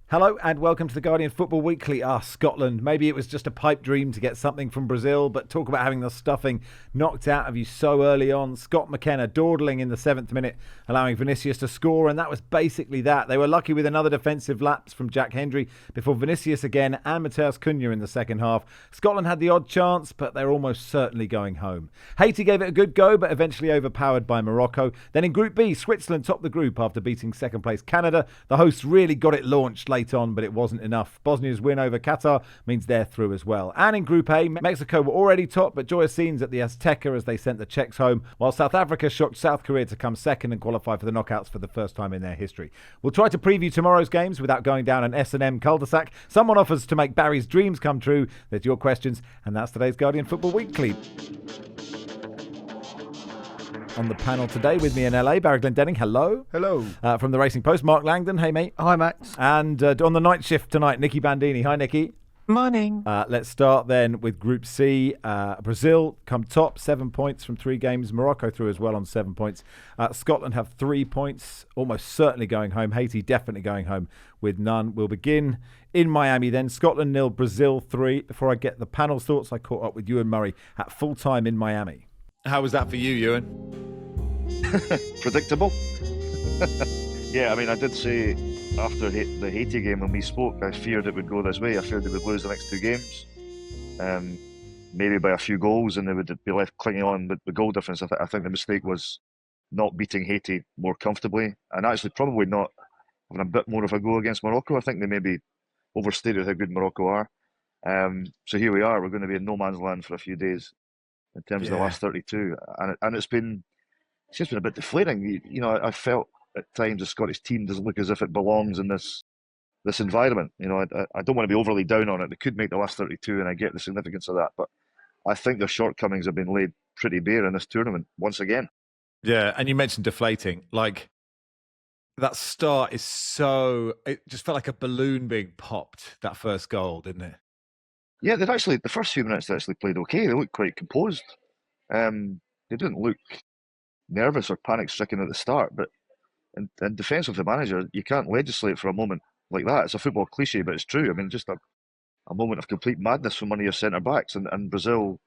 Hello and welcome to the Guardian Football Weekly. Scotland. Maybe it was just a pipe dream to get something from Brazil, but talk about having the stuffing knocked out of you so early on. Scott McKenna dawdling in the 7th minute, allowing Vinicius to score, and that was basically that. They were lucky with another defensive lapse from Jack Hendry before Vinicius again and Mateus Cunha in the second half. Scotland had the odd chance, but they're almost certainly going home. Haiti gave it a good go, but eventually overpowered by Morocco. Then in Group B, Switzerland topped the group after beating second place Canada. The hosts really got it launched late on, but it wasn't enough. Bosnia's win over Qatar means they're through as well. And in Group A, Mexico were already top, but joyous scenes at the Azteca as they sent the Czechs home, while South Africa shocked South Korea to come second and qualify for the knockouts for the first time in their history. We'll try to preview tomorrow's games without going down an S&M cul-de-sac. Someone offers to make Barry's dreams come true. There's your questions, and that's today's Guardian Football Weekly. On the panel today with me in LA, Barry Glendenning, hello. Hello. From the Racing Post, Mark Langdon, hey mate. Hi, Max. And on the night shift tonight, Nicky Bandini, hi Nicky. Morning. Let's start then with Group C. Brazil come top, 7 points from 3 games. Morocco through as well on 7 points. Scotland have 3 points, almost certainly going home. Haiti definitely going home with none. We'll begin in Miami then. Scotland 0, Brazil 3. Before I get the panel's thoughts, I caught up with Ewan Murray at full time in Miami. How was that for you, Ewan? Predictable. Yeah, I mean, I did say after the Haiti game when we spoke, I feared it would go this way. I feared they would lose the next 2 games, maybe by a few goals, and they would be left clinging on with the goal difference. I think the mistake was not beating Haiti more comfortably, and actually probably not having a bit more of a go against Morocco. I think they maybe overstated how good Morocco are. So here we are. We're going to be in no man's land for a few days in terms of the last 32, and it's just been a bit deflating. You know, I felt at times the Scottish team doesn't look as if it belongs in this environment. You know, I don't want to be overly down on it. They could make the last 32, and I get the significance of that. But I think their shortcomings have been laid pretty bare in this tournament once again. Yeah, and you mentioned deflating. Like, that start is so... It just felt like a balloon being popped, that first goal, didn't it? Yeah, the first few minutes they actually played okay. They looked quite composed. They didn't look nervous or panic-stricken at the start, but in defence of the manager, you can't legislate for a moment like that. It's a football cliche, but it's true. I mean, just a moment of complete madness from one of your centre-backs, and Brazil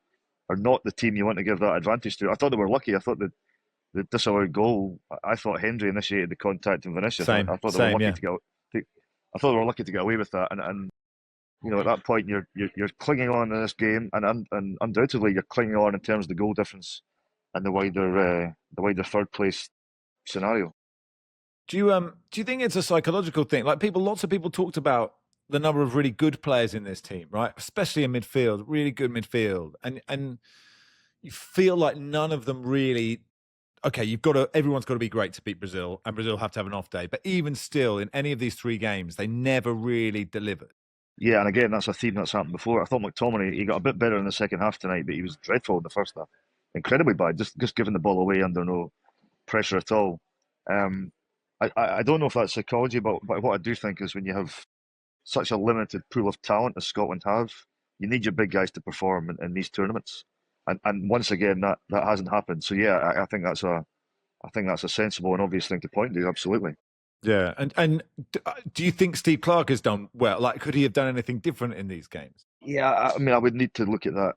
are not the team you want to give that advantage to. I thought they were lucky. I thought the disallowed goal, I thought Hendry initiated the contact in Vinicius. I thought they were lucky I thought they were lucky to get away with that, and you know, at that point you're clinging on in this game, and undoubtedly you're clinging on in terms of the goal difference and the wider third place scenario. Do you think it's a psychological thing? Like, lots of people talked about the number of really good players in this team, right? Especially in midfield, really good midfield, and you feel like none of them really. Okay, everyone's got to be great to beat Brazil, and Brazil have to have an off day. But even still, in any of these 3 games, they never really delivered. Yeah, and again, that's a theme that's happened before. I thought McTominay, he got a bit better in the second half tonight, but he was dreadful in the first half. Incredibly bad, just giving the ball away under no pressure at all. I don't know if that's psychology, but what I do think is when you have such a limited pool of talent as Scotland have, you need your big guys to perform in these tournaments. And once again, that hasn't happened. So yeah, I think that's a sensible and obvious thing to point to. Absolutely. Yeah, and do you think Steve Clarke has done well? Like, could he have done anything different in these games? Yeah, I mean, I would need to look at that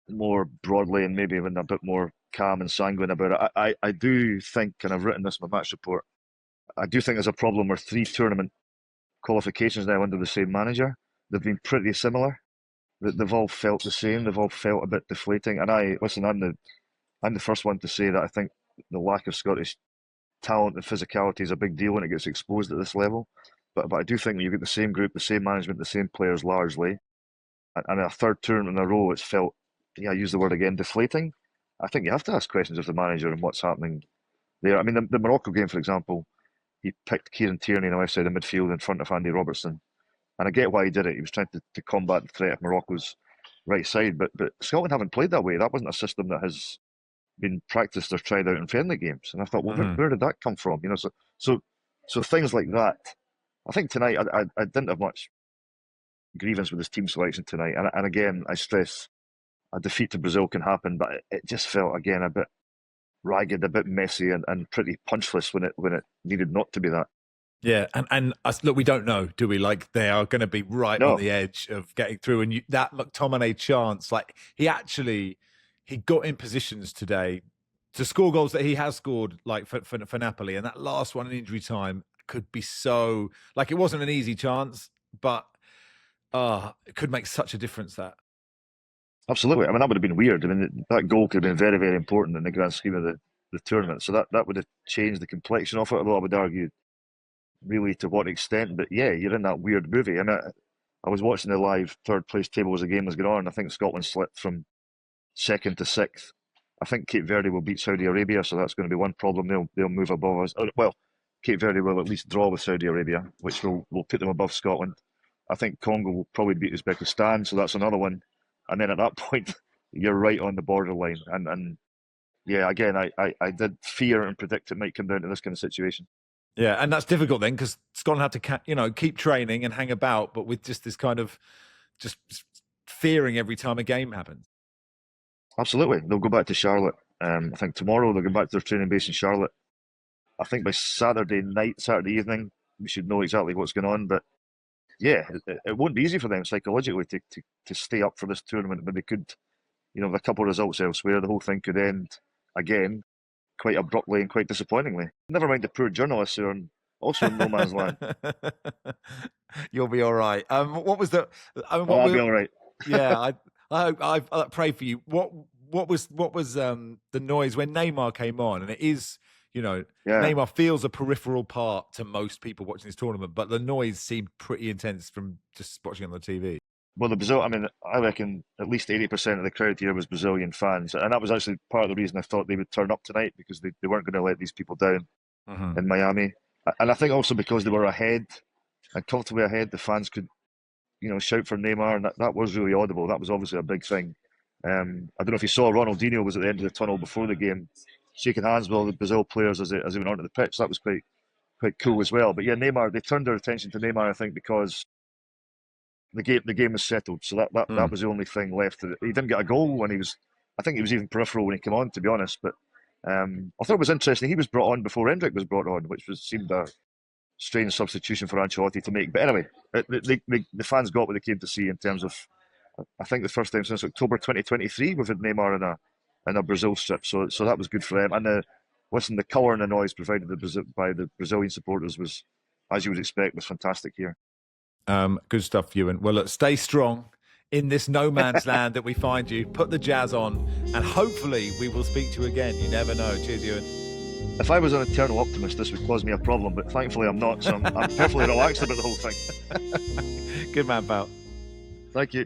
more broadly and maybe even a bit more calm and sanguine about it. I do think, and I've written this in my match report, I do think there's a problem where 3 tournament qualifications now under the same manager, they've been pretty similar. They've all felt the same. They've all felt a bit deflating. And I'm the first one to say that I think the lack of Scottish talent and physicality is a big deal when it gets exposed at this level. But I do think when you get the same group, the same management, the same players largely, and a third tournament in a row, it's felt, I use the word again, deflating. I think you have to ask questions of the manager and what's happening there. I mean, the Morocco game, for example, he picked Kieran Tierney on the left side of midfield in front of Andy Robertson. And I get why he did it. He was trying to combat the threat of Morocco's right side. But Scotland haven't played that way. That wasn't a system that has been practiced or tried out in friendly games. And I thought, well, where did that come from? You know, so things like that. I think tonight I didn't have much grievance with his team selection tonight. And again, I stress a defeat to Brazil can happen, but it just felt again a bit ragged, a bit messy, and pretty punchless when it needed not to be that. Yeah, and us, look, we don't know, do we? Like, they are going to be right No. on the edge of getting through. And that McTominay chance, like, he got in positions today to score goals that he has scored, like, for Napoli. And that last one in injury time could be so, like, it wasn't an easy chance, but it could make such a difference, that. Absolutely. I mean, that would have been weird. I mean, that goal could have been very, very important in the grand scheme of the tournament. So that would have changed the complexion of it, although I would argue really to what extent. But yeah, you're in that weird movie. I mean, I was watching the live third place table as the game was going on. I think Scotland slipped from second to sixth. I think Cape Verde will beat Saudi Arabia, so that's going to be one problem. They'll move above us. Well, Cape Verde will at least draw with Saudi Arabia, which will put them above Scotland. I think Congo will probably beat Uzbekistan, so that's another one. And then at that point, you're right on the borderline. And yeah, again, I did fear and predict it might come down to this kind of situation. Yeah, and that's difficult then, because Scotland had to, keep training and hang about, but with just this kind of just fearing every time a game happens. Absolutely. They'll go back to Charlotte. I think tomorrow they'll go back to their training base in Charlotte. I think by Saturday evening, we should know exactly what's going on. But yeah, it won't be easy for them psychologically to stay up for this tournament. But they could, with a couple of results elsewhere, the whole thing could end again quite abruptly and quite disappointingly. Never mind the poor journalists who are also in no man's land. You'll be all right. What was the? I'll be all right. Yeah, I pray for you. What was the noise when Neymar came on? And it is, Neymar feels a peripheral part to most people watching this tournament, but the noise seemed pretty intense from just watching on the TV. Well, I reckon at least 80% of the crowd here was Brazilian fans. And that was actually part of the reason I thought they would turn up tonight, because they weren't going to let these people down in Miami. And I think also because they were ahead and comfortably ahead, the fans could, shout for Neymar. And that was really audible. That was obviously a big thing. I don't know if you saw, Ronaldinho was at the end of the tunnel before the game, shaking hands with all the Brazil players as they went onto the pitch. That was quite cool as well. But yeah, Neymar, they turned their attention to Neymar, I think, because the game was settled, so that was the only thing left. He didn't get a goal when I think he was even peripheral when he came on, to be honest. But I thought it was interesting. He was brought on before Endrick was brought on, which seemed a strange substitution for Ancelotti to make. But anyway, the fans got what they came to see in terms of, I think, the first time since October 2023 we've had Neymar in a Brazil strip. So that was good for them. And the colour and the noise provided by the Brazilian supporters was, as you would expect, was fantastic here. Good stuff, Ewan. Well, look, stay strong in this no man's land that we find you. Put the jazz on, and hopefully we will speak to you again. You never know. Cheers, Ewan. If I was an eternal optimist, this would cause me a problem, but thankfully I'm not, so I'm perfectly relaxed about the whole thing. Good man, pal. Thank you.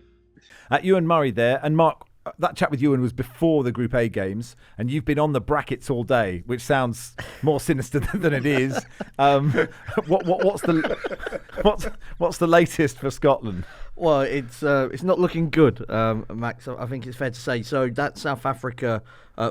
Ewan Murray there. And Mark, that chat with Ewan was before the Group A games, and you've been on the brackets all day, which sounds more sinister than it is. What's the latest for Scotland? Well, it's not looking good, Max. I think it's fair to say. So that South Africa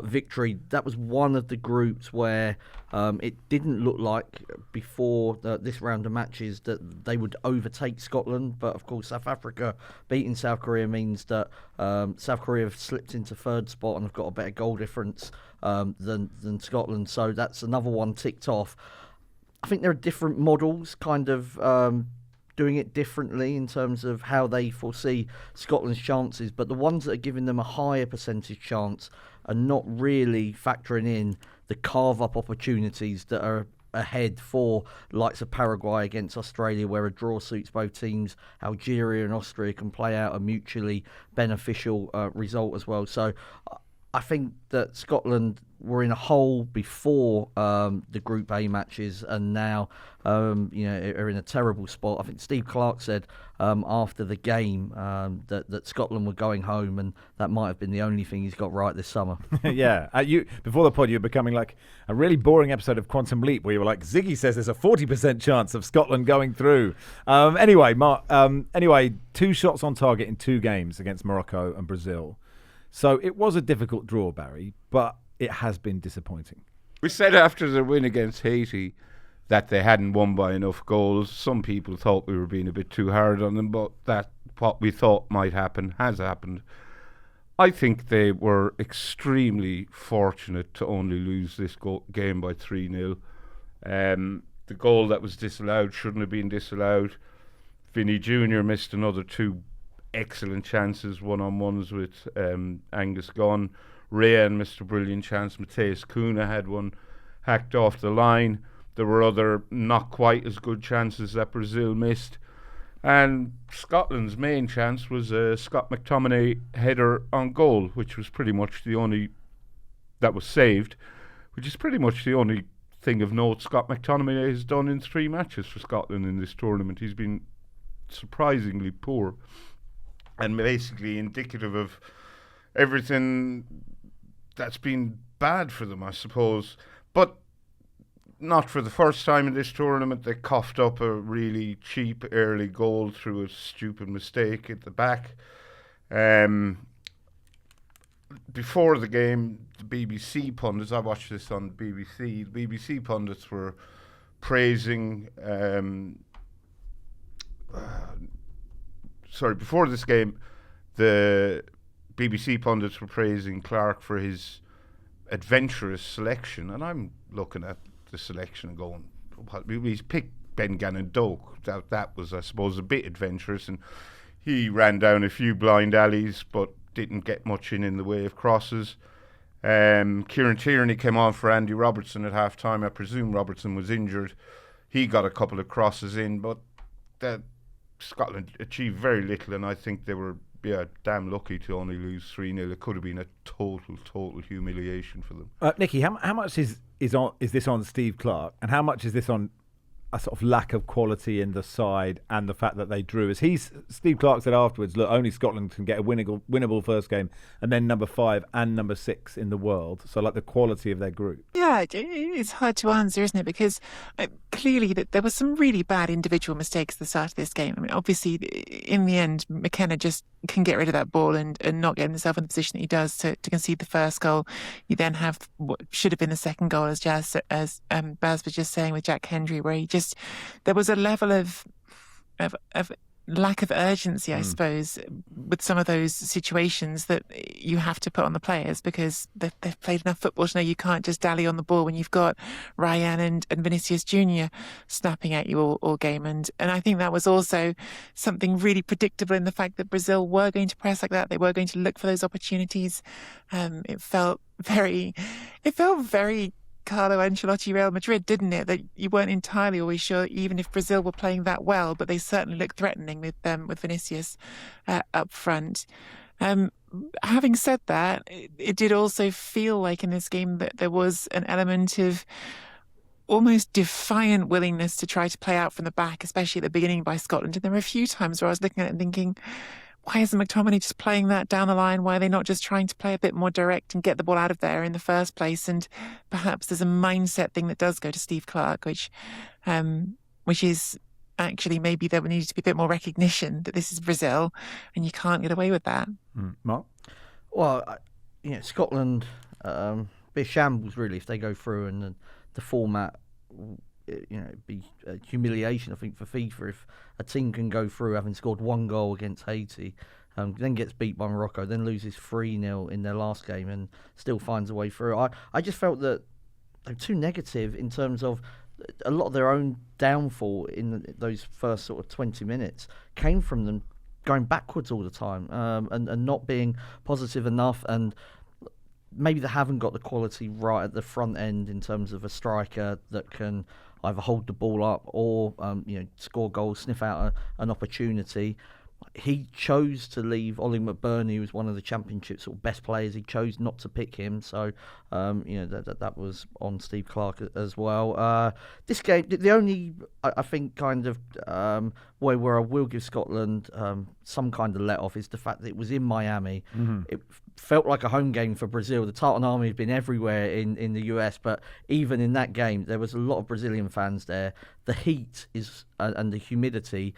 victory, that was one of the groups where it didn't look like before this round of matches that they would overtake Scotland. But of course, South Africa beating South Korea means that South Korea have slipped into third spot and have got a better goal difference than Scotland. So that's another one ticked off. I think there are different models, kind of doing it differently in terms of how they foresee Scotland's chances, but the ones that are giving them a higher percentage chance are not really factoring in the carve-up opportunities that are ahead for likes of Paraguay against Australia, where a draw suits both teams. Algeria and Austria can play out a mutually beneficial result as well. So I think that Scotland were in a hole before the Group A matches, and now are in a terrible spot. I think Steve Clarke said after the game that Scotland were going home, and that might have been the only thing he's got right this summer. Yeah, before the pod, you were becoming like a really boring episode of Quantum Leap, where you were like, Ziggy says there's a 40% chance of Scotland going through. Anyway, Mark. 2 shots on target in 2 games against Morocco and Brazil. So it was a difficult draw, Barry, but it has been disappointing. We said after the win against Haiti that they hadn't won by enough goals. Some people thought we were being a bit too hard on them, but that what we thought might happen has happened. I think they were extremely fortunate to only lose this game by 3-0. the goal that was disallowed shouldn't have been disallowed. Vinny Jr. missed another 2 excellent chances, one-on-ones with Angus Gunn. Rayan missed a brilliant chance. Mateus Cunha had one hacked off the line. There were other not quite as good chances that Brazil missed. And Scotland's main chance was a Scott McTominay header on goal, which was pretty much the only that was saved, which is pretty much the only thing of note Scott McTominay has done in 3 matches for Scotland in this tournament. He's been surprisingly poor and basically indicative of everything that's been bad for them, I suppose. But not for the first time in this tournament. They coughed up a really cheap early goal through a stupid mistake at the back. Before the game, the BBC pundits, I watched this on BBC, the BBC pundits were praising before this game, the BBC pundits were praising Clark for his adventurous selection, and I'm looking at the selection and going, he's picked Ben Gannon Doak. That was, I suppose, a bit adventurous, and he ran down a few blind alleys, but didn't get much in the way of crosses. Kieran Tierney came on for Andy Robertson at half time. I presume Robertson was injured. He got a couple of crosses in, but Scotland achieved very little, and I think they were damn lucky to only lose 3-0. It could have been a total humiliation for them. Nicky, how much is this on Steve Clarke, and how much is this on a sort of lack of quality in the side and the fact that they drew? As Steve Clarke said afterwards, look, only Scotland can get a winnable first game, and then number 5 and number 6 in the world. So like the quality of their group. Yeah, it's hard to answer, isn't it? Because clearly there were some really bad individual mistakes at the start of this game. I mean, obviously, in the end, McKenna just can get rid of that ball and not get himself in the position that he does to concede the first goal. You then have what should have been the second goal, as Baz was just saying, with Jack Hendry, where there was a level of lack of urgency, I suppose, with some of those situations that you have to put on the players, because they've played enough football to know you can't just dally on the ball when you've got Ryan and Vinicius Jr. snapping at you all game. And I think that was also something really predictable in the fact that Brazil were going to press like that. They were going to look for those opportunities. It felt very Carlo Ancelotti Real Madrid, didn't it? That you weren't entirely always sure, even if Brazil were playing that well, but they certainly looked threatening with Vinicius up front. Having said that, it did also feel like in this game that there was an element of almost defiant willingness to try to play out from the back, especially at the beginning by Scotland. And there were a few times where I was looking at it and thinking, why isn't McTominay just playing that down the line? Why are they not just trying to play a bit more direct and get the ball out of there in the first place? And perhaps there's a mindset thing that does go to Steve Clarke, which is actually maybe there needs to be a bit more recognition that this is Brazil and you can't get away with that. Mark? Well, Scotland, be a shambles really if they go through, and the format, it'd be a humiliation, I think, for FIFA if a team can go through having scored 1 goal against Haiti, then gets beat by Morocco, then loses 3-0 in their last game and still finds a way through. I just felt that they're too negative in terms of a lot of their own downfall in those first sort of 20 minutes came from them going backwards all the time, and not being positive enough, and maybe they haven't got the quality right at the front end in terms of a striker that can either hold the ball up or score goals, sniff out an opportunity. He chose to leave Ollie McBurney, who was one of the championship's sort of best players. He chose not to pick him, so that was on Steve Clarke as well. This game, the only I think kind of way where I will give Scotland some kind of let off is the fact that it was in Miami. Mm-hmm. It felt like a home game for Brazil. The Tartan Army have been everywhere in the US, but even in that game, there was a lot of Brazilian fans there. The heat and the humidity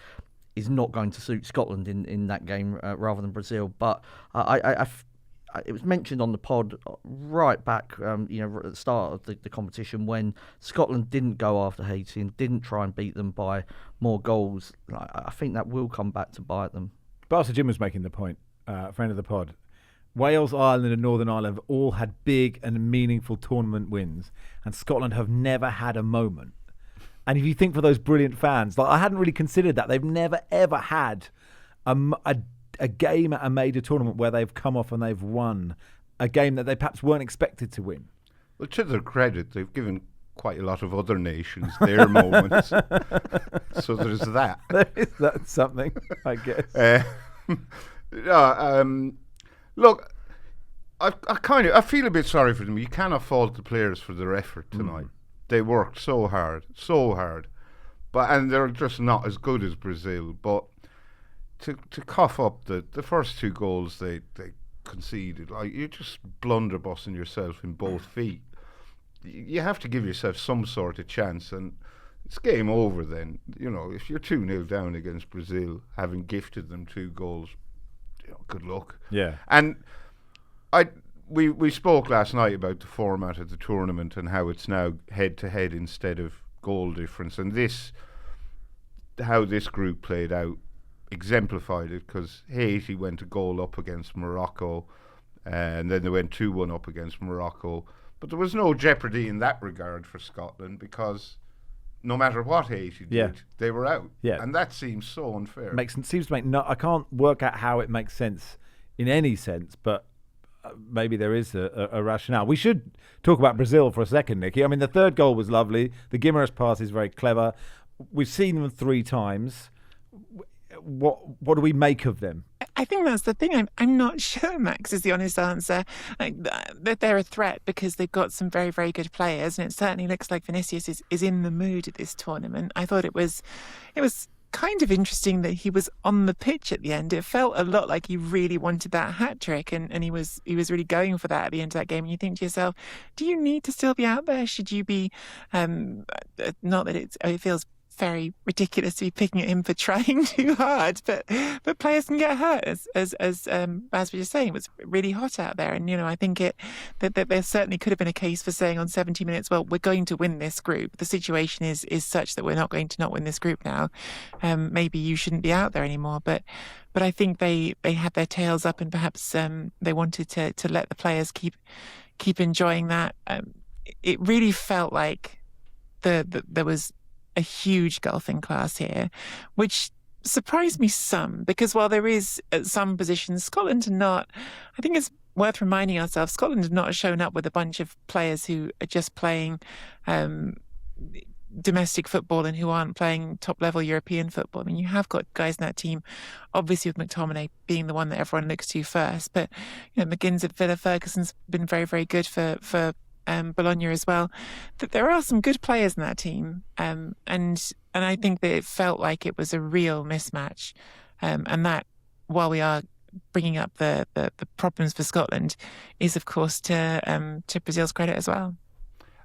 is not going to suit Scotland in that game rather than Brazil. But it was mentioned on the pod right back, at the start of the competition, when Scotland didn't go after Haiti and didn't try and beat them by more goals. I think that will come back to bite them. Barca Jim was making the point, friend of the pod. Wales, Ireland and Northern Ireland have all had big and meaningful tournament wins, and Scotland have never had a moment. And if you think for those brilliant fans, like I hadn't really considered that. They've never, ever had a game at a major tournament where they've come off and they've won a game that they perhaps weren't expected to win. Well, to their credit, they've given quite a lot of other nations their moments. So there's that. That's something, I guess. Look, I feel a bit sorry for them. You cannot fault the players for their effort tonight. They worked so hard, and they're just not as good as Brazil. But to cough up the first 2 goals they conceded, like you're just blunderbussing yourself in both feet. You have to give yourself some sort of chance, and it's game over then. You know, if you're 2-0 down against Brazil, having gifted them 2 goals, good luck. Yeah. And we spoke last night about the format of the tournament and how it's now head-to-head instead of goal difference, and how this group played out exemplified it, because Haiti went a goal up against Morocco, and then they went 2-1 up against Morocco. But there was no jeopardy in that regard for Scotland, because no matter what Haiti did, they were out. Yeah. And that seems so unfair. Seems to make I can't work out how it makes sense in any sense, but maybe there is a rationale. We should talk about Brazil for a second, Nicky. I mean, the third goal was lovely. The Guimarães pass is very clever. We've seen them 3 times. What do we make of them? I think that's the thing. I'm not sure, Max, is the honest answer. That they're a threat because they've got some very, very good players, and it certainly looks like Vinicius is in the mood at this tournament. I thought it was kind of interesting that he was on the pitch at the end. It felt a lot like he really wanted that hat trick, and he was really going for that at the end of that game. And you think to yourself, do you need to still be out there? Should you be? Not that it feels very ridiculous to be picking at him for trying too hard, but players can get hurt, as we were saying. It was really hot out there, and I think that there certainly could have been a case for saying on 70 minutes, well, we're going to win this group. The situation is such that we're not going to not win this group now. Maybe you shouldn't be out there anymore, but I think they had their tails up, and perhaps they wanted to let the players keep enjoying that. It really felt like there was a huge gulf in class here, which surprised me some, because while there is at some positions, Scotland are not, I think it's worth reminding ourselves, Scotland have not shown up with a bunch of players who are just playing domestic football and who aren't playing top-level European football. I mean, you have got guys in that team, obviously with McTominay being the one that everyone looks to first, but McGinn's at Villa, Ferguson's been very, very good for Bologna as well. That there are some good players in that team, and I think that it felt like it was a real mismatch, and that, while we are bringing up the problems for Scotland, is of course to Brazil's credit as well.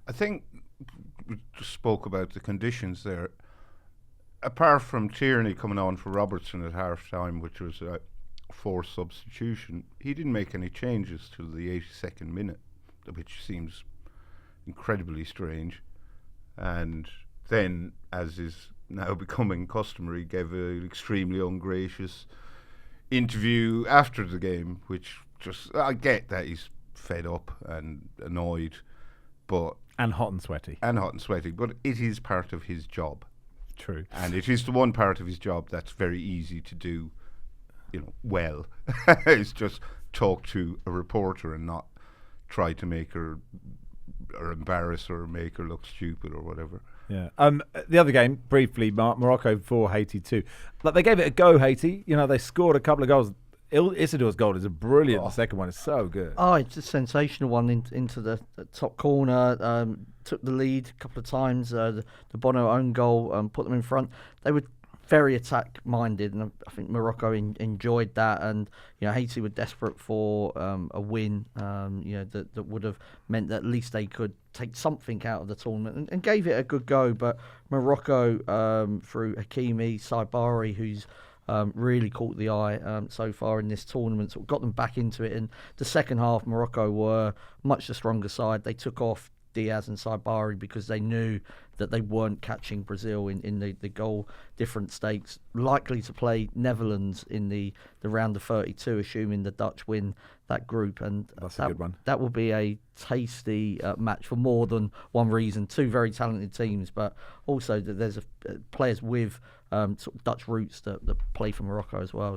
I think we just spoke about the conditions there. Apart from Tierney coming on for Robertson at half time, which was a forced substitution, he didn't make any changes till the 82nd minute, which seems incredibly strange. And then, as is now becoming customary, gave an extremely ungracious interview after the game, which just, I get that he's fed up and annoyed, but and hot and sweaty, but it is part of his job. True. And it is the one part of his job that's very easy to do, well. It's just talk to a reporter and not try to make her or embarrass her or make her look stupid or whatever. Yeah. The other game, briefly, Morocco 4, Haiti 2. Like, they gave it a go, Haiti. They scored a couple of goals. Isidore's goal is a brilliant. The second one is so good. Oh, it's a sensational one into the top corner. Took the lead a couple of times. The Bono own goal put them in front. They were very attack-minded, and I think Morocco enjoyed that. And Haiti were desperate for a win. That would have meant that at least they could take something out of the tournament, and gave it a good go. But Morocco, through Hakimi, Saibari, who's really caught the eye so far in this tournament, sort of got them back into it. In the second half, Morocco were much the stronger side. They took off Diaz and Saibari because they knew that they weren't catching Brazil in the goal difference stakes. Likely to play Netherlands in the round of 32, assuming the Dutch win that group. And that's a good one. That will be a tasty match for more than one reason. Two very talented teams, but also that there's players with sort of Dutch roots that play for Morocco as well.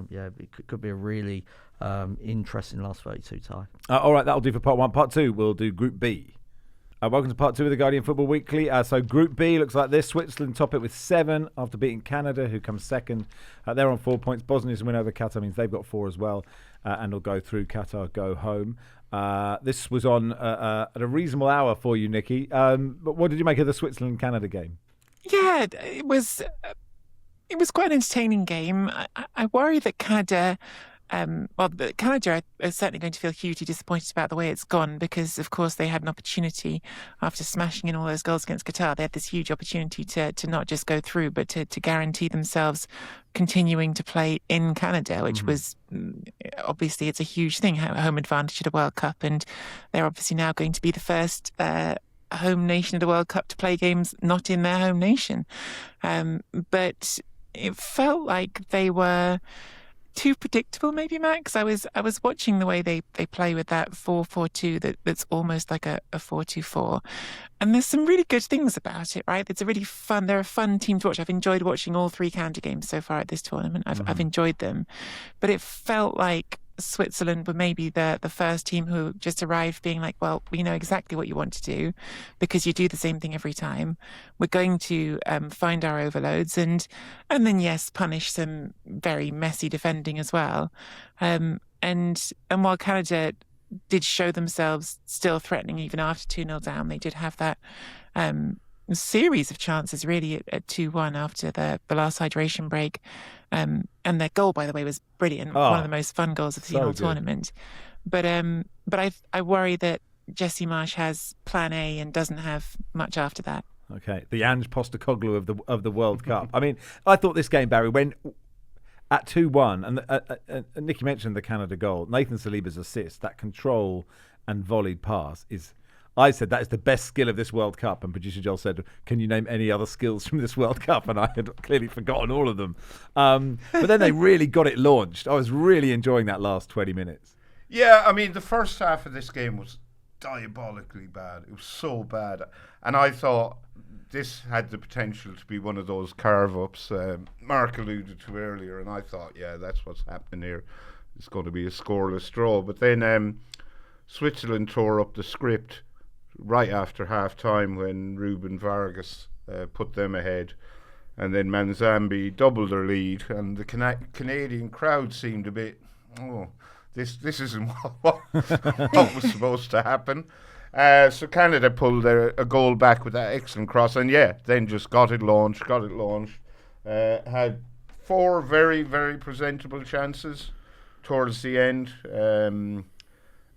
It could be a really interesting last 32 tie. All right, that'll do for part one. Part two, we'll do Group B. Welcome to part two of the Guardian Football Weekly. So Group B looks like this. Switzerland top it with 7 after beating Canada, who comes second. They're on 4 points. Bosnia's win over Qatar means they've got 4 as well, and will go through. Qatar go home. This was on at a reasonable hour for you, Nicky. But what did you make of the Switzerland-Canada game? Yeah, it was quite an entertaining game. I worry that Canada. Canada are certainly going to feel hugely disappointed about the way it's gone because, of course, they had an opportunity after smashing in all those goals against Qatar. They had this huge opportunity to not just go through, but to guarantee themselves continuing to play in Canada, which was obviously it's a huge thing, home advantage at a World Cup, and they're obviously now going to be the first home nation of the World Cup to play games not in their home nation. But it felt like they were too predictable, maybe, Max. I was watching the way they play with that 4-4-2 that's almost like a 4-2-4, and there's some really good things about it, right? They're a fun team to watch. I've enjoyed watching all 3 Canada games so far at this tournament. I've enjoyed them, but it felt like Switzerland were maybe the first team who just arrived being like, well, we know exactly what you want to do because you do the same thing every time. We're going to find our overloads and then, yes, punish some very messy defending as well. And while Canada did show themselves still threatening even after 2-0 down, they did have that series of chances really at 2-1 after the last hydration break. And their goal, by the way, was brilliant. One of the most fun goals I've seen all tournament. But I worry that Jesse Marsch has plan A and doesn't have much after that. Okay, the Ange Postecoglou of the World Cup. I mean, I thought this game, Barry, when at 2-1, and Nicky mentioned the Canada goal, Nathan Saliba's assist, that control and volleyed pass is. I said that is the best skill of this World Cup, and producer Joel said, "Can you name any other skills from this World Cup?" And I had clearly forgotten all of them. But then they really got it launched. I was really enjoying that last 20 minutes. Yeah, I mean, the first half of this game was diabolically bad. It was so bad, and I thought this had the potential to be one of those carve-ups Mark alluded to earlier, and I thought, yeah, that's what's happening here. It's going to be a scoreless draw. But then Switzerland tore up the script right after half-time when Ruben Vargas put them ahead. And then Manzambi doubled their lead. And the Canadian crowd seemed a bit, this isn't what was supposed to happen. So Canada pulled a goal back with that excellent cross. And then just got it launched. Had 4 very, very presentable chances towards the end.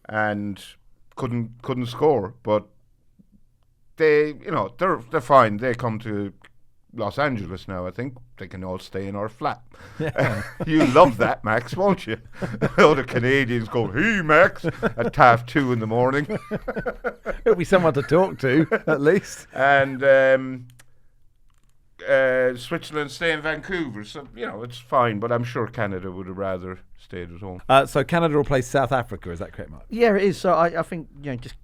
And couldn't score, but they're fine. They come to Los Angeles now. I think they can all stay in our flat. Yeah. You love that, Max, won't you? All the Canadians go, "Hey, Max," at 2:30 in the morning. It'll be someone to talk to, at least. And Switzerland stay in Vancouver, so it's fine. But I'm sure Canada would have rather stayed at home. So Canada will play South Africa. Is that correct, Mark? Yeah, it is. So I think just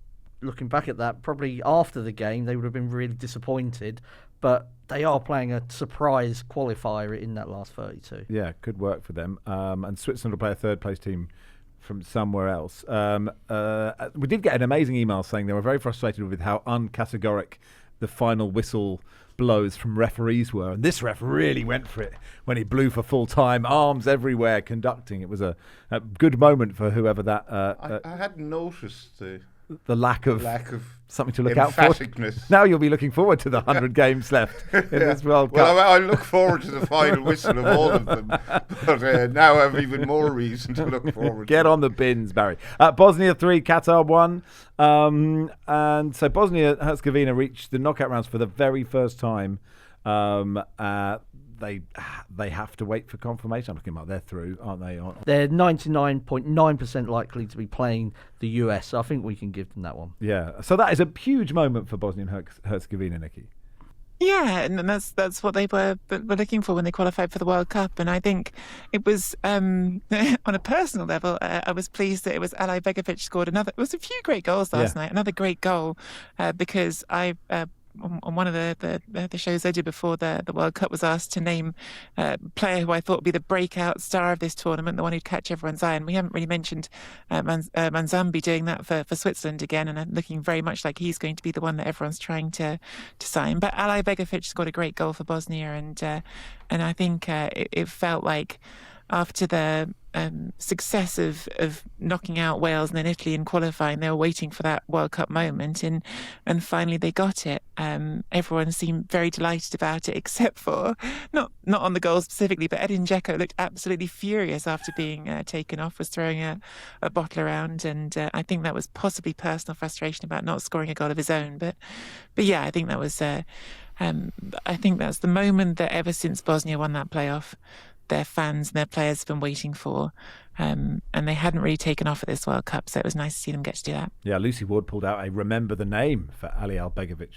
looking back at that, probably after the game they would have been really disappointed. But they are playing a surprise qualifier in that last 32. Yeah, good work for them. And Switzerland will play a third-place team from somewhere else. We did get an amazing email saying they were very frustrated with how uncategoric the final whistle blows from referees were, and this ref really went for it when he blew for full time, arms everywhere, conducting. It was a good moment for whoever that. I hadn't noticed the lack of something to look out for. Now you'll be looking forward to the 100 games left in this World Cup. Well, I look forward to the final whistle of all of them, but now I have even more reason to look forward. Get on the bins, Barry. Bosnia 3, Qatar 1, and so Bosnia and Herzegovina reached the knockout rounds for the very first time. they have to wait for confirmation. I'm looking like they're through, aren't they? They're 99.9% likely to be playing the US, so I think we can give them that one. Yeah. So that is a huge moment for Bosnia and Herzegovina, Nicky. Yeah, and that's what they were looking for when they qualified for the World Cup. And I think it was on a personal level, I was pleased that it was Ali Begovic scored another. It was a few great goals last night. Another great goal because I. On one of the shows I did before the World Cup was asked to name a player who I thought would be the breakout star of this tournament, the one who'd catch everyone's eye. And we haven't really mentioned Manzambi doing that for Switzerland again, and looking very much like he's going to be the one that everyone's trying to sign. But Ali Begovic scored a great goal for Bosnia, and I think it felt like after the success of knocking out Wales and then Italy in qualifying, they were waiting for that World Cup moment, and finally they got it. Everyone seemed very delighted about it, except for not on the goal specifically, but Edin Dzeko looked absolutely furious after being taken off, was throwing a bottle around, and I think that was possibly personal frustration about not scoring a goal of his own. But yeah, I think that was I think that's the moment that ever since Bosnia won that playoff, their fans and their players have been waiting for, and they hadn't really taken off at this World Cup, so it was nice to see them get to do that. Yeah, Lucy Ward pulled out a remember the name for Ali Begovic,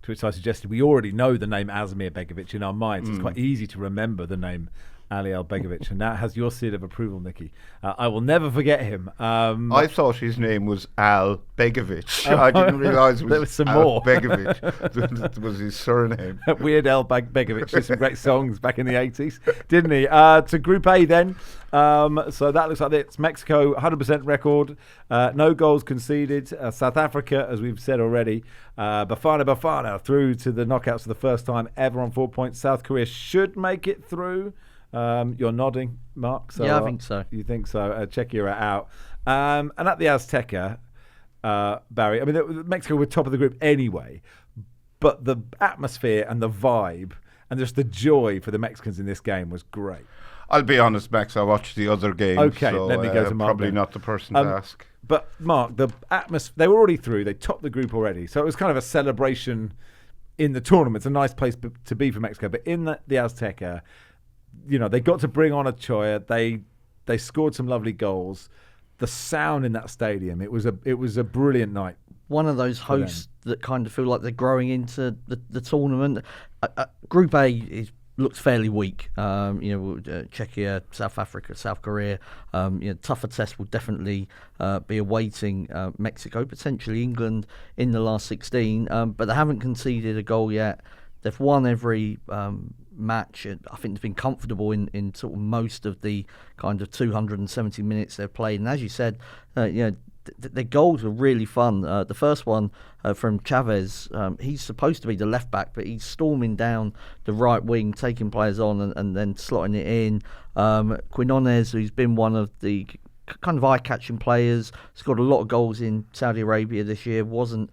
to which I suggested we already know the name Asmir Begovic in our minds. It's quite easy to remember the name Ali Begovic, and that has your seal of approval, Nicky. I will never forget him. I thought his name was Al Begovic. I didn't realise there was some Al more. Begovic. That was his surname. Weird Al Begovic did some great songs back in the 80s, didn't he? To Group A then. So that looks like it's Mexico, 100% record, no goals conceded. South Africa, as we've said already, Bafana through to the knockouts for the first time ever on 4 points. South Korea should make it through. You're nodding, Mark. So, yeah, I think so. You think so? Czechia are out. And at the Azteca, Barry, I mean, Mexico were top of the group anyway, but the atmosphere and the vibe and just the joy for the Mexicans in this game was great. I'll be honest, Max, I watched the other game. Okay, so, let me go to Mark. Probably then. not the person to ask. But Mark, the atmosphere, they were already through. They topped the group already. So it was kind of a celebration in the tournament. It's a nice place to be for Mexico. But in the Azteca, you know, they got to bring on Ochoa. They scored some lovely goals. The sound in that stadium, it was a brilliant night. One of those hosts that kind of feel like they're growing into the tournament. Group A looks fairly weak. Czechia, South Africa, South Korea. Tougher tests will definitely be awaiting Mexico, potentially England in the last 16. But they haven't conceded a goal yet. They've won every match. I think they've been comfortable in sort of most of the kind of 270 minutes they've played. And as you said, their goals were really fun. The first one from Chavez, he's supposed to be the left back, but he's storming down the right wing, taking players on and then slotting it in. Quinones, who's been one of the kind of eye-catching players, scored a lot of goals in Saudi Arabia this year, wasn't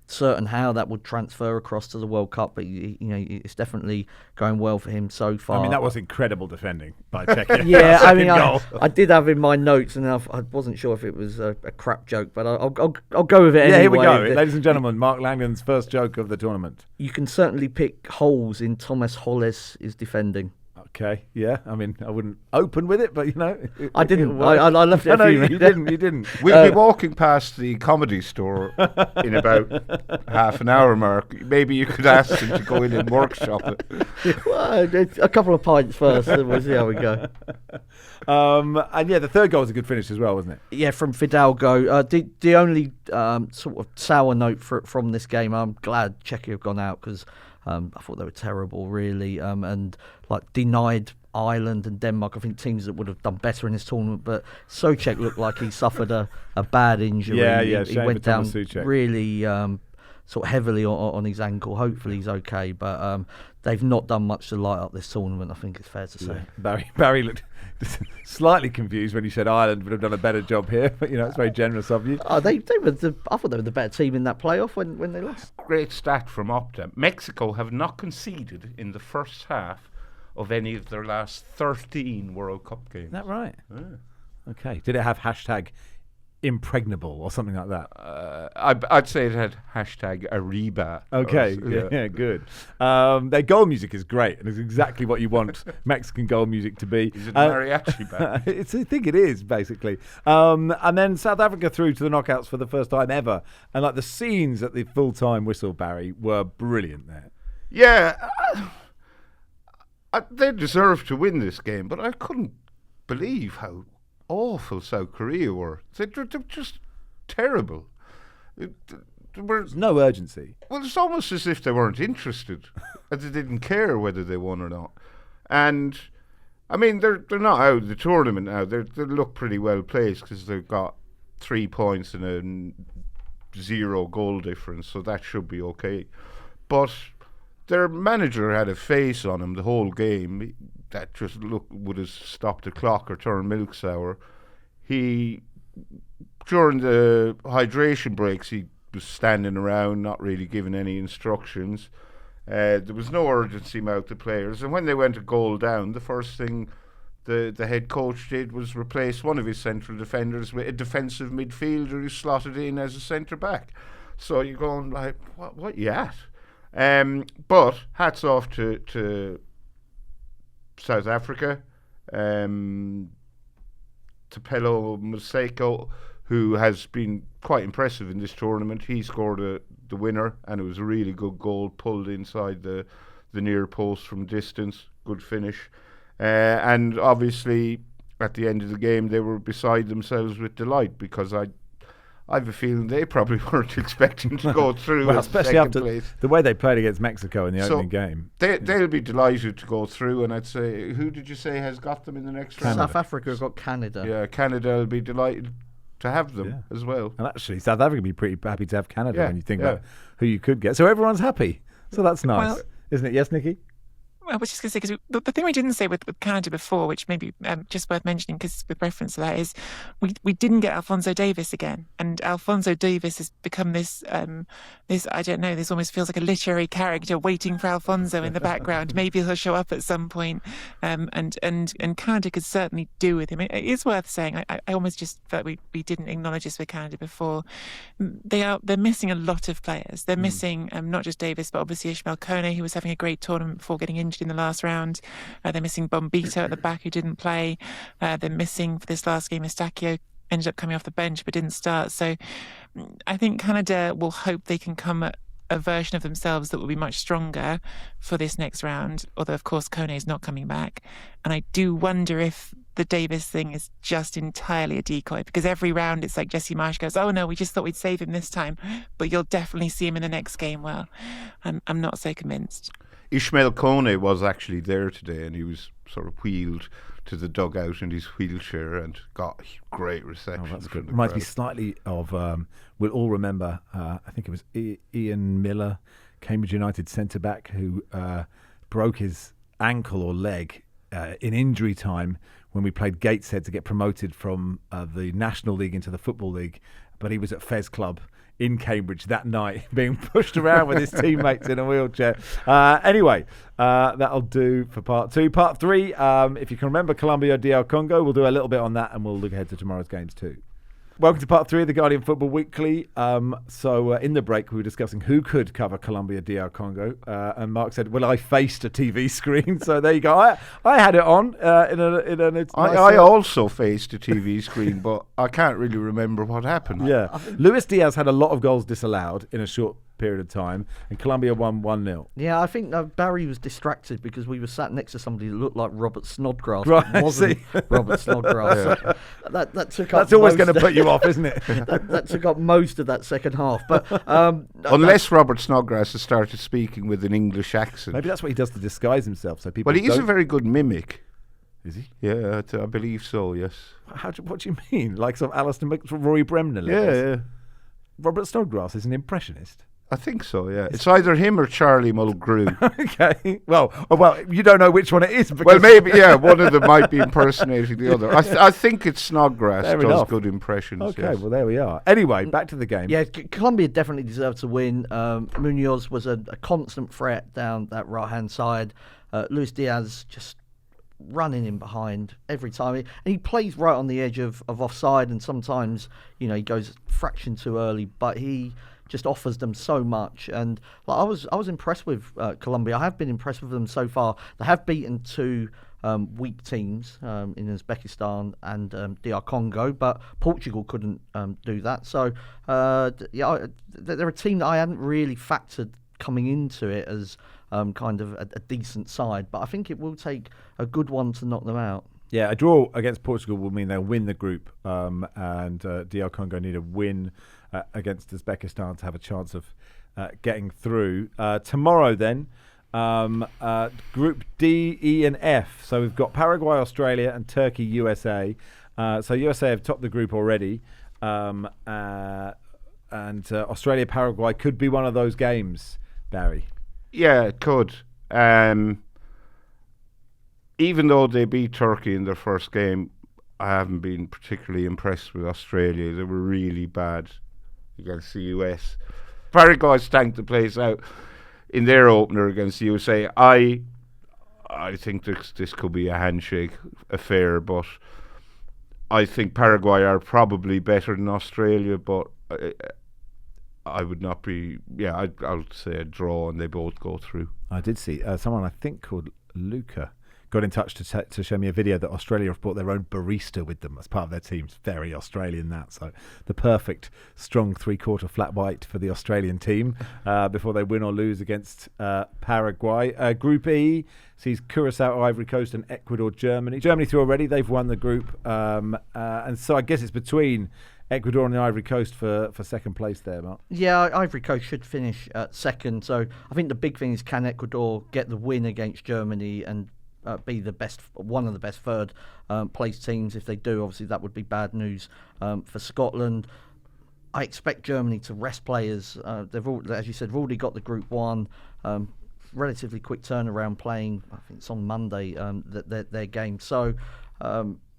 certain how that would transfer across to the World Cup, but it's definitely going well for him so far. I mean, that was incredible defending by Czechia. Yeah, I mean, I did have in my notes, and I wasn't sure if it was a crap joke, but I'll go with it anyway. Yeah, here we go, ladies and gentlemen. Mark Langdon's first joke of the tournament. You can certainly pick holes in Thomas Holles' defending. Okay, yeah. I mean, I wouldn't open with it, but I didn't. I left it. No, you didn't. We'll be walking past the comedy store in about half an hour, Mark. Maybe you could ask him to go in and workshop it. Well, a couple of pints first, and we'll see how we go. And yeah, the third goal was a good finish as well, wasn't it? Yeah, from Fidalgo. The only sort of sour note from this game, I'm glad Czechia have gone out because I thought they were terrible, really, and denied Ireland and Denmark. I think teams that would have done better in this tournament, but Souček looked like he suffered a bad injury. Yeah, he went down really sort of heavily on his ankle. Hopefully he's okay, but they've not done much to light up this tournament, I think it's fair to say. Yeah. Barry looked slightly confused when you said Ireland would have done a better job here, but it's very generous of you. Oh, they were I thought they were the better team in that playoff when they lost. Great stat from Opta. Mexico have not conceded in the first half of any of their last 13 World Cup games. Is that right? Yeah. Okay. Did it have hashtag impregnable or something like that. I'd say it had hashtag Ariba. Okay, yeah, good. Their goal music is great, and it's exactly what you want Mexican goal music to be. Is it a mariachi band? I think it is, basically. And then South Africa through to the knockouts for the first time ever, and like the scenes at the full-time whistle, Barry, were brilliant there. Yeah, they deserved to win this game, but I couldn't believe how awful South Korea were. They're just terrible. There's no urgency. Well, it's almost as if they weren't interested, and they didn't care whether they won or not. And I mean, they're not out of the tournament now. They look pretty well placed because they've got 3 points and a 0 goal difference, so that should be okay. But their manager had a face on him the whole game that just would have stopped the clock or turned milk sour. He, during the hydration breaks, he was standing around, not really giving any instructions. There was no urgency about the players, and when they went a goal down, the first thing the head coach did was replace one of his central defenders with a defensive midfielder who slotted in as a centre back. So you're going like, what you at? But hats off to South Africa, Tapelo Maseko, who has been quite impressive in this tournament. He scored the winner, and it was a really good goal, pulled inside the near post from distance. Good finish. And obviously, at the end of the game, they were beside themselves with delight, because I have a feeling they probably weren't expecting to go through. Well, especially after place. the way they played against Mexico in the opening game. They'll be delighted to go through, and I'd say, who did you say has got them in the next round? South Africa have got Canada. Yeah, Canada will be delighted to have them as well. And actually, South Africa would be pretty happy to have Canada when you think about who you could get. So everyone's happy. So that's nice, isn't it? Yes, Nicky? I was just going to say, because the thing we didn't say with Canada before, which may be just worth mentioning, because with reference to that, is we didn't get Alphonso Davies again, and Alphonso Davies has become this I don't know, this almost feels like a literary character waiting for Alfonso in the background. Maybe he'll show up at some point, and Canada could certainly do with him. It is worth saying. I almost just felt we didn't acknowledge this with Canada before. They're missing a lot of players. They're missing not just Davies, but obviously Ishmael Kone, who was having a great tournament before getting injured in the last round. They're missing Bombito at the back, who didn't play. They're missing for this last game Eustachio, ended up coming off the bench but didn't start. So I think Canada will hope they can come at a version of themselves that will be much stronger for this next round, although of course Kone is not coming back. And I do wonder if the Davis thing is just entirely a decoy, because every round it's like Jesse Marsh goes, oh no, we just thought we'd save him this time, but you'll definitely see him in the next game. Well, I'm not so convinced. Ishmael Kone was actually there today, and he was sort of wheeled to the dugout in his wheelchair and got great reception. Oh, that's good. Reminds me slightly of, we'll all remember, I think it was Ian Miller, Cambridge United centre-back, who broke his ankle or leg in injury time when we played Gateshead to get promoted from the National League into the Football League. But he was at Fez Club in Cambridge that night, being pushed around with his teammates in a wheelchair. Anyway, that'll do for part 2. Part 3, if you can remember Colombia, DR Congo, we'll do a little bit on that, and we'll look ahead to tomorrow's games too. Welcome to part 3 of the Guardian Football Weekly. So in the break, we were discussing who could cover Colombia, DR Congo, and Mark said, "Well, I faced a TV screen." So there you go. I had it on I also faced a TV screen, but I can't really remember what happened. Yeah, Luis Diaz had a lot of goals disallowed in a short period of time, and Colombia won 1-0. Yeah, I think Barry was distracted because we were sat next to somebody that looked like Robert Snodgrass. Right, it wasn't Robert Snodgrass. So that took up. That's always going to put you off, isn't it? that took up most of that second half. But unless Robert Snodgrass has started speaking with an English accent, maybe that's what he does to disguise himself, so people. Well, he is a very good mimic. Is he? Yeah, I believe so. Yes. What do you mean? Like some Alistair Rory Bremner? Yeah. Robert Snodgrass is an impressionist. I think so, yeah. It's either him or Charlie Mulgrew. Okay. Well, you don't know which one it is. Well, maybe, yeah, one of them might be impersonating the other. I think it's Snodgrass does good impressions. Okay, yes. well, there we are. Anyway, back to the game. Yeah, Colombia definitely deserved to win. Munoz was a constant threat down that right-hand side. Luis Diaz just running in behind every time. And he plays right on the edge of offside, and sometimes, he goes a fraction too early, but he just offers them so much. And I was impressed with Colombia. I have been impressed with them so far. They have beaten two weak teams in Uzbekistan and DR Congo, but Portugal couldn't do that. So they're a team that I hadn't really factored coming into it as kind of a decent side, but I think it will take a good one to knock them out. Yeah, a draw against Portugal will mean they'll win the group, and DR Congo need a win against Uzbekistan to have a chance of getting through. Tomorrow then, Group D, E and F. So we've got Paraguay, Australia and Turkey, USA. So USA have topped the group already, and Australia, Paraguay could be one of those games, Barry. Yeah, it could. Even though they beat Turkey in their first game, I haven't been particularly impressed with Australia. They were really bad against the US. Paraguay stanked the place out in their opener against the USA. I think this could be a handshake affair, but I think Paraguay are probably better than Australia, but I would not be. Yeah, I'll say a draw and they both go through. I did see someone I think called Luca got in touch to show me a video that Australia have brought their own barista with them as part of their team. It's very Australian, that. So the perfect strong 3/4 flat white for the Australian team before they win or lose against Paraguay. Group E sees Curacao, Ivory Coast and Ecuador, Germany. Germany through already. They've won the group. And so I guess it's between Ecuador and the Ivory Coast for second place there, Mark. Yeah, Ivory Coast should finish at second. So I think the big thing is, can Ecuador get the win against Germany and be the best, one of the best third place teams? If they do, obviously that would be bad news for Scotland. I expect Germany to rest players. They've as you said, they've already got the Group 1. Relatively quick turnaround, playing, I think it's on Monday, their game. So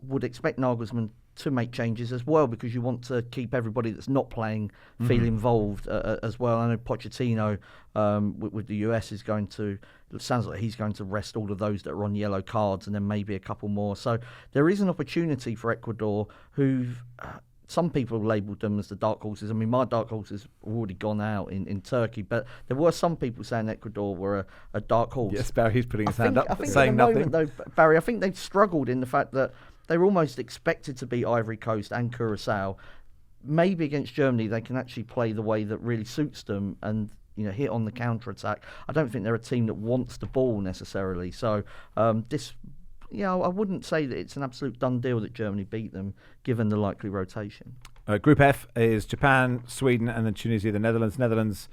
would expect Nagelsmann to make changes as well, because you want to keep everybody that's not playing feel involved as well. I know Pochettino with the US is going to, it sounds like he's going to rest all of those that are on yellow cards and then maybe a couple more. So there is an opportunity for Ecuador, who've some people labelled them as the dark horses. I mean, my dark horses have already gone out in Turkey, but there were some people saying Ecuador were a dark horse. Yes, Barry's putting his hand up, I think saying at the nothing. moment, though, Barry, I think they've struggled in the fact that they were almost expected to beat Ivory Coast and Curacao. Maybe against Germany they can actually play the way that really suits them and hit on the counter-attack. I don't think they're a team that wants the ball necessarily. So I wouldn't say that it's an absolute done deal that Germany beat them, given the likely rotation. Group F is Japan, Sweden and then Tunisia, the Netherlands. Netherlands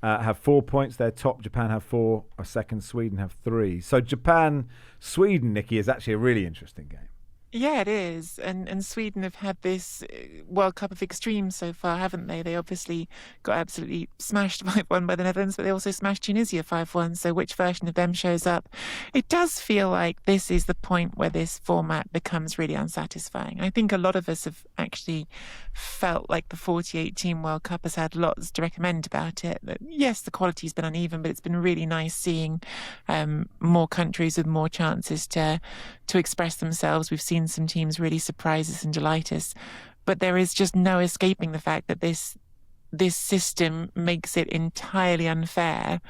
have 4 points. They're top. Japan have 4. Are second. Sweden have 3. So Japan-Sweden, Nicky, is actually a really interesting game. Yeah, it is. And Sweden have had this World Cup of extremes so far, haven't they? They obviously got absolutely smashed 5-1 by the Netherlands, but they also smashed Tunisia 5-1. So which version of them shows up? It does feel like this is the point where this format becomes really unsatisfying. I think a lot of us have actually felt like the 48-team World Cup has had lots to recommend about it. That, yes, the quality's been uneven, but it's been really nice seeing more countries with more chances to express themselves. We've seen some teams really surprise us and delight us, but there is just no escaping the fact that this system makes it entirely unfair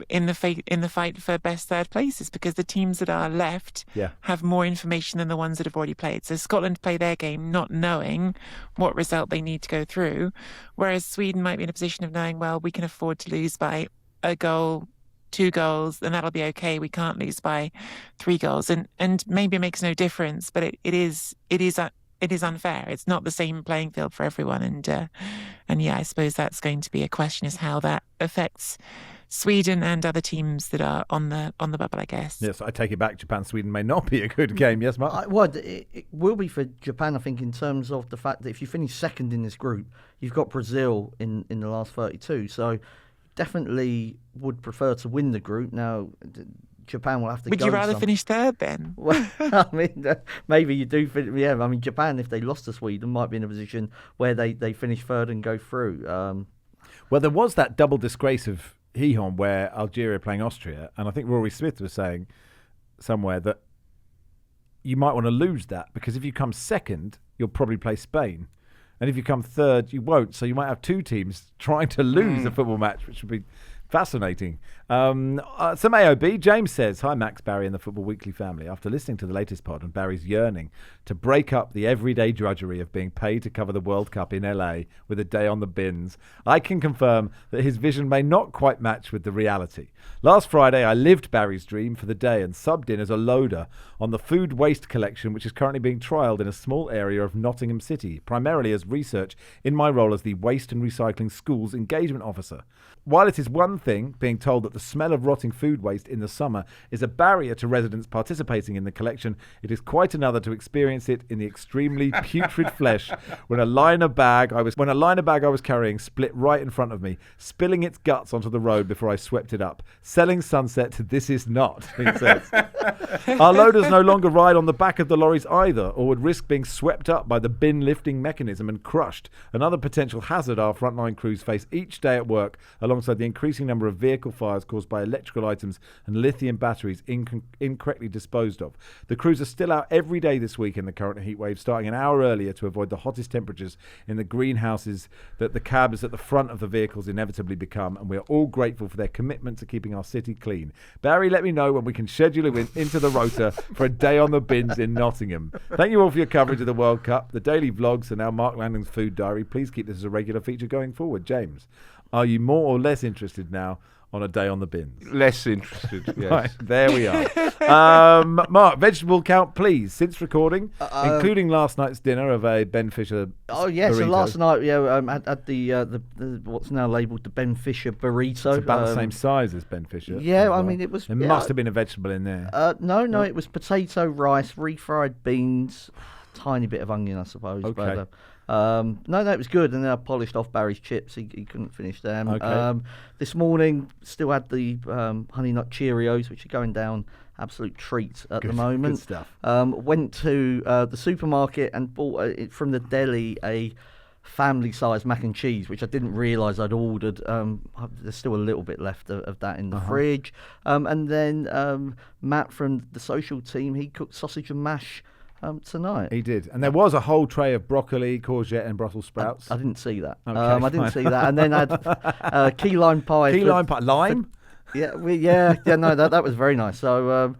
in the fight for best third places, because the teams that are left have more information than the ones that have already played. So Scotland play their game not knowing what result they need to go through, whereas Sweden might be in a position of knowing, well, we can afford to lose by a goal, 2 goals, and that'll be okay. We can't lose by 3 goals, and maybe it makes no difference, but it is unfair. It's not the same playing field for everyone, and yeah, I suppose that's going to be a question, is how that affects Sweden and other teams that are on the bubble, I guess. Yes, I take it back. Japan-Sweden may not be a good game. Yes, Mark? It will be for Japan, I think, in terms of the fact that if you finish second in this group, you've got Brazil in the last 32. So definitely would prefer to win the group. Now, Japan will have to Would you rather finish third then? Well, I mean, maybe you do. Yeah, I mean, Japan, if they lost to Sweden, might be in a position where they finish third and go through. Well, there was that double disgrace of Gijón where Algeria playing Austria, and I think Rory Smith was saying somewhere that you might want to lose that, because if you come second, you'll probably play Spain. And if you come third, you won't. So you might have two teams trying to lose a football match, which would be fascinating. Some AOB. James says, hi, Max, Barry, and the Football Weekly family. After listening to the latest pod and Barry's yearning to break up the everyday drudgery of being paid to cover the World Cup in LA with a day on the bins, I can confirm that his vision may not quite match with the reality. Last Friday, I lived Barry's dream for the day and subbed in as a loader on the food waste collection, which is currently being trialled in a small area of Nottingham City, primarily as research in my role as the Waste and Recycling Schools Engagement Officer. While it is one thing being told that the smell of rotting food waste in the summer is a barrier to residents participating in the collection, it is quite another to experience it in the extremely putrid flesh when a liner bag I was carrying split right in front of me, spilling its guts onto the road before I swept it up. Selling sunset, this is not, he says. Our loaders no longer ride on the back of the lorries either, or would risk being swept up by the bin lifting mechanism and crushed, another potential hazard our frontline crews face each day at work, alongside the increasing number of vehicle fires caused by electrical items and lithium batteries incorrectly disposed of. The crews are still out every day this week in the current heat wave, starting an hour earlier to avoid the hottest temperatures in the greenhouses that the cabs at the front of the vehicles inevitably become, and we are all grateful for their commitment to keeping our city clean. Barry, let me know when we can schedule it into the rota for a day on the bins in Nottingham. Thank you all for your coverage of the World Cup, the daily vlogs, and now Mark Langdon's food diary. Please keep this as a regular feature going forward. James, are you more or less interested now on a day on the bins? Less interested, yes. Right, there we are. Mark, vegetable count, please, since recording, including last night's dinner of a Ben Fisher yeah, burrito. so last night, had the what's now labelled the Ben Fisher burrito. It's about the same size as Ben Fisher. Yeah, I mean, it was... There must have been a vegetable in there. No, it was potato, rice, refried beans, tiny bit of onion, I suppose. Okay. But, no, it was good. And then I polished off Barry's chips. He couldn't finish them. Okay. This morning, still had the Honey Nut Cheerios, which are going down absolute treats at the moment. Good stuff. Went to the supermarket and bought from the deli a family-sized mac and cheese, which I didn't realise I'd ordered. There's still a little bit left of that in the fridge. And then Matt from the social team, he cooked sausage and mash tonight. He did. And there was a whole tray of broccoli, courgette and Brussels sprouts. I didn't see that. Okay, I didn't see that. And then I had key lime pie. Key lime pie. Lime? Yeah, that was very nice. So,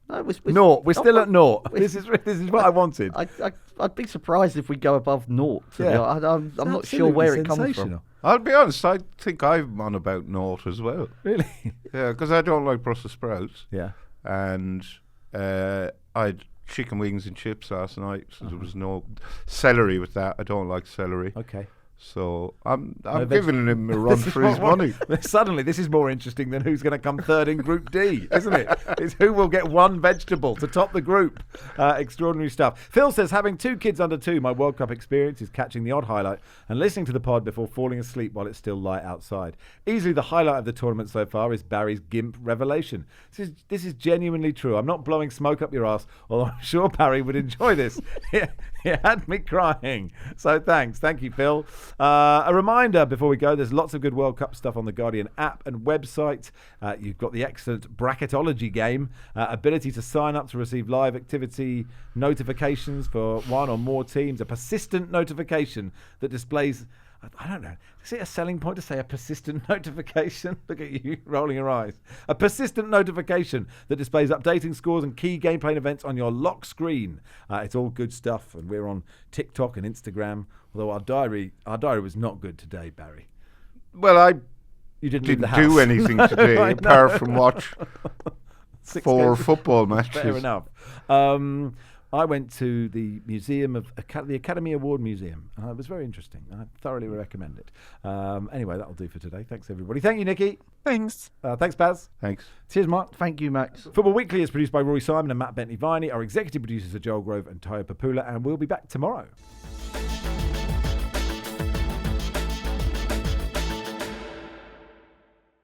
no, it was naught. We're still at naught. This is what I wanted. I'd be surprised if we go above naught. I'm not sure where it comes from. I'll be honest, I think I'm on about naught as well. Really? Yeah, because I don't like Brussels sprouts. Yeah. And I had chicken wings and chips last night, so there was no celery with that. I don't like celery. Okay. So I'm giving him a run for his money. Suddenly, this is more interesting than who's going to come third in Group D, isn't it? It's who will get one vegetable to top the group. Extraordinary stuff. Phil says, having two kids under 2, my World Cup experience is catching the odd highlight and listening to the pod before falling asleep while it's still light outside. Easily the highlight of the tournament so far is Barry's GIMP revelation. This is genuinely true. I'm not blowing smoke up your ass, although I'm sure Barry would enjoy this. It had me crying. So thanks. Thank you, Phil. A reminder before we go, there's lots of good World Cup stuff on the Guardian app and website. You've got the excellent bracketology game, ability to sign up to receive live activity notifications for one or more teams, a persistent notification that displays, I don't know, is it a selling point to say a persistent notification? Look at you rolling your eyes. A persistent notification that displays updating scores and key gameplay events on your lock screen. It's all good stuff, and we're on TikTok and Instagram, although our diary was not good today, Barry. Well, you didn't do anything today apart from watch 4 football matches. Fair enough. I went to the museum of the Academy Award Museum. It was very interesting. I thoroughly recommend it. Anyway, that'll do for today. Thanks, everybody. Thank you, Nicky. Thanks. Thanks, Baz. Thanks. Cheers, Mark. Thank you, Max. Football Weekly is produced by Rory Simon and Matt Bentley-Viney. Our executive producers are Joel Grove and Tayo Papula, and we'll be back tomorrow.